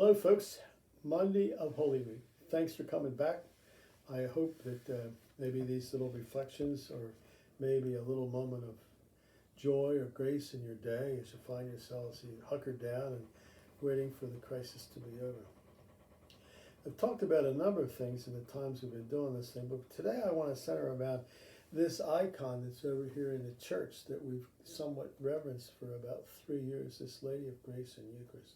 Hello, folks. Monday of Holy Week. Thanks for coming back. I hope that maybe these little reflections or maybe a little moment of joy or grace in your day as you find yourselves hunkered down and waiting for the crisis to be over. I've talked about a number of things in the times we've been doing this thing, but today I want to center around this icon that's over here in the church that we've somewhat reverenced for about 3 years, this Lady of Grace and Eucharist.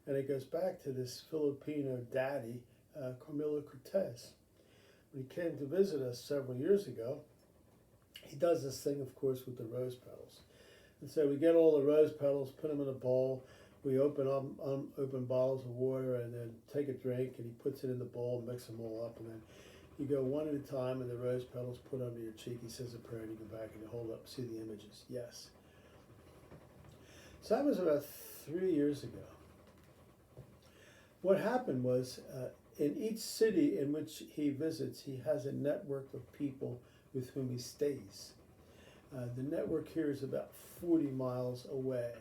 And it goes back to this Filipino daddy, Camilo Cortez. When he came to visit us several years ago, he does this thing, of course, with the rose petals. And so we get all the rose petals, put them in a bowl, we open bottles of water and then take a drink, and he puts it in the bowl, mix them all up, and then you go one at a time, and the rose petals put under your cheek. He says a prayer, and you go back and you hold up, see the images. Yes. So that was about 3 years ago. What happened was, in each city in which he visits, he has a network of people with whom he stays. The network here is about 40 miles away.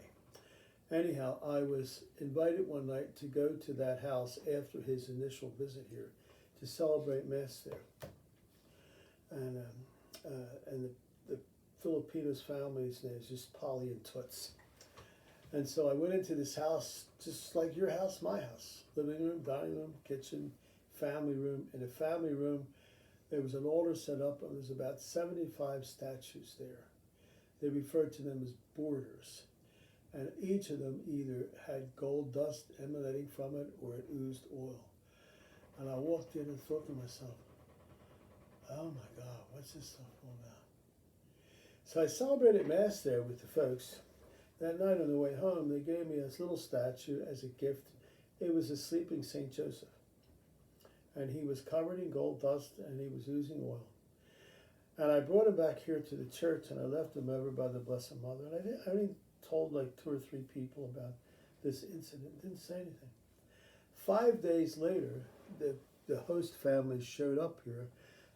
Anyhow, I was invited one night to go to that house after his initial visit here to celebrate Mass there. And the Filipinos family's name is just Polly and Toots. And so I went into this house, just like your house, my house. Living room, dining room, kitchen, family room. In the family room, there was an altar set up, and there's about 75 statues there. They referred to them as borders. And each of them either had gold dust emanating from it or it oozed oil. And I walked in and thought to myself, oh my God, what's this stuff all about? So I celebrated Mass there with the folks. That night on the way home, they gave me this little statue as a gift. It was a sleeping St. Joseph. And he was covered in gold dust and he was oozing oil. And I brought him back here to the church and I left him over by the Blessed Mother. And I only told like 2 or 3 people about this incident, didn't say anything. 5 days later, the host family showed up here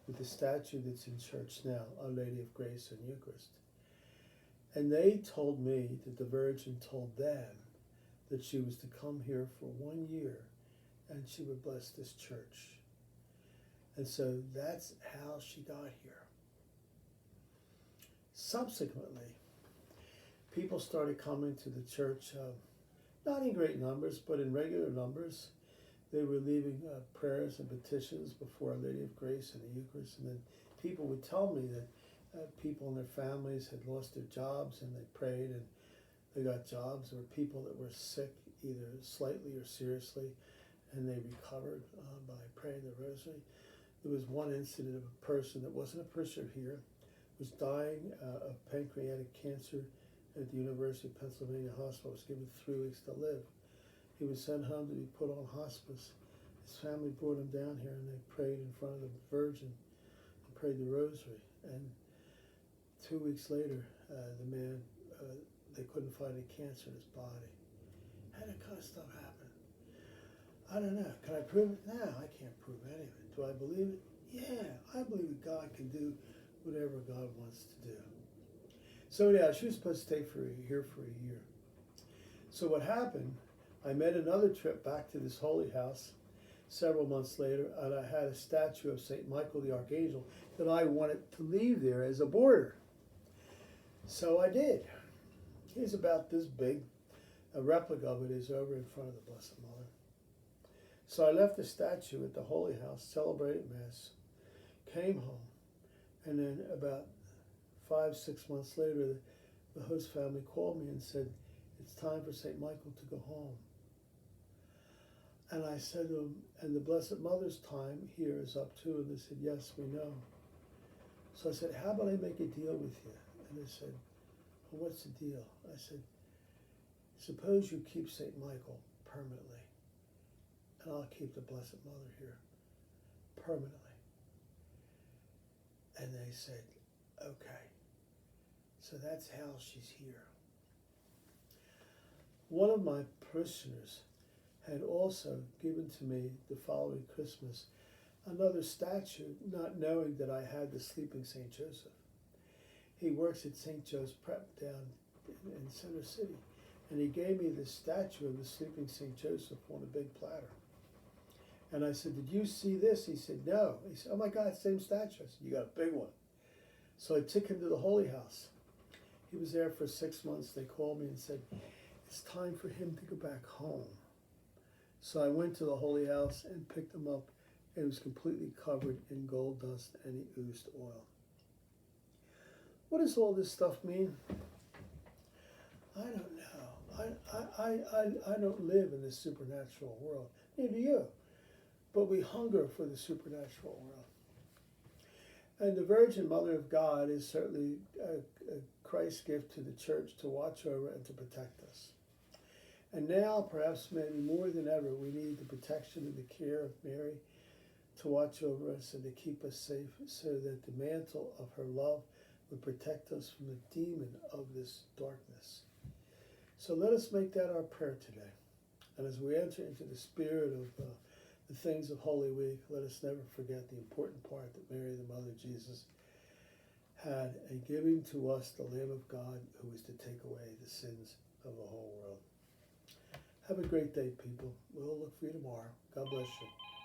with the statue that's in church now, Our Lady of Grace and Eucharist. And they told me that the Virgin told them that she was to come here for 1 year and she would bless this church. And so that's how she got here. Subsequently, people started coming to the church, not in great numbers, but in regular numbers. They were leaving prayers and petitions before Our Lady of Grace and the Eucharist. And then people would tell me that people in their families had lost their jobs and they prayed and they got jobs. There were people that were sick, either slightly or seriously, and they recovered by praying the rosary. There was one incident of a person that wasn't a parishioner here, was dying of pancreatic cancer at the University of Pennsylvania Hospital, was given 3 weeks to live. He was sent home to be put on hospice. His family brought him down here and they prayed in front of the Virgin and prayed the rosary. And 2 weeks later, the man, they couldn't find any cancer in his body. How did that kind of stuff happen? I don't know. Can I prove it? No, I can't prove any of it. Do I believe it? Yeah, I believe that God can do whatever God wants to do. So yeah, she was supposed to stay here for a year. So what happened, I made another trip back to this holy house several months later, and I had a statue of St. Michael the Archangel that I wanted to leave there as a border. So I did. He's about this big. A replica of it is over in front of the Blessed Mother. So I left the statue at the Holy House, celebrated Mass, came home, and then about 5-6 months later, the host family called me and said, it's time for St. Michael to go home. And I said to them, and the Blessed Mother's time here is up too. And they said, yes, we know. So I said, how about I make a deal with you? And they said, well, what's the deal? I said, suppose you keep St. Michael permanently, and I'll keep the Blessed Mother here permanently. And they said, okay. So that's how she's here. One of my parishioners had also given to me the following Christmas another statue, not knowing that I had the sleeping St. Joseph. He works at St. Joe's Prep down in Center City. And he gave me this statue of the sleeping St. Joseph on a big platter. And I said, did you see this? He said, no. He said, oh my God, same statue. I said, you got a big one. So I took him to the Holy House. He was there for 6 months. They called me and said, it's time for him to go back home. So I went to the Holy House and picked him up. It was completely covered in gold dust and he oozed oil. What does all this stuff mean? I don't know. I don't live in the supernatural world. Neither do you. But we hunger for the supernatural world. And the Virgin Mother of God is certainly a Christ's gift to the church to watch over and to protect us. And now, perhaps maybe more than ever, we need the protection and the care of Mary to watch over us and to keep us safe so that the mantle of her love would protect us from the demon of this darkness. So let us make that our prayer today. And as we enter into the spirit of the things of Holy Week, let us never forget the important part that Mary, the Mother of Jesus, had in giving to us the Lamb of God who was to take away the sins of the whole world. Have a great day, people. We'll look for you tomorrow. God bless you.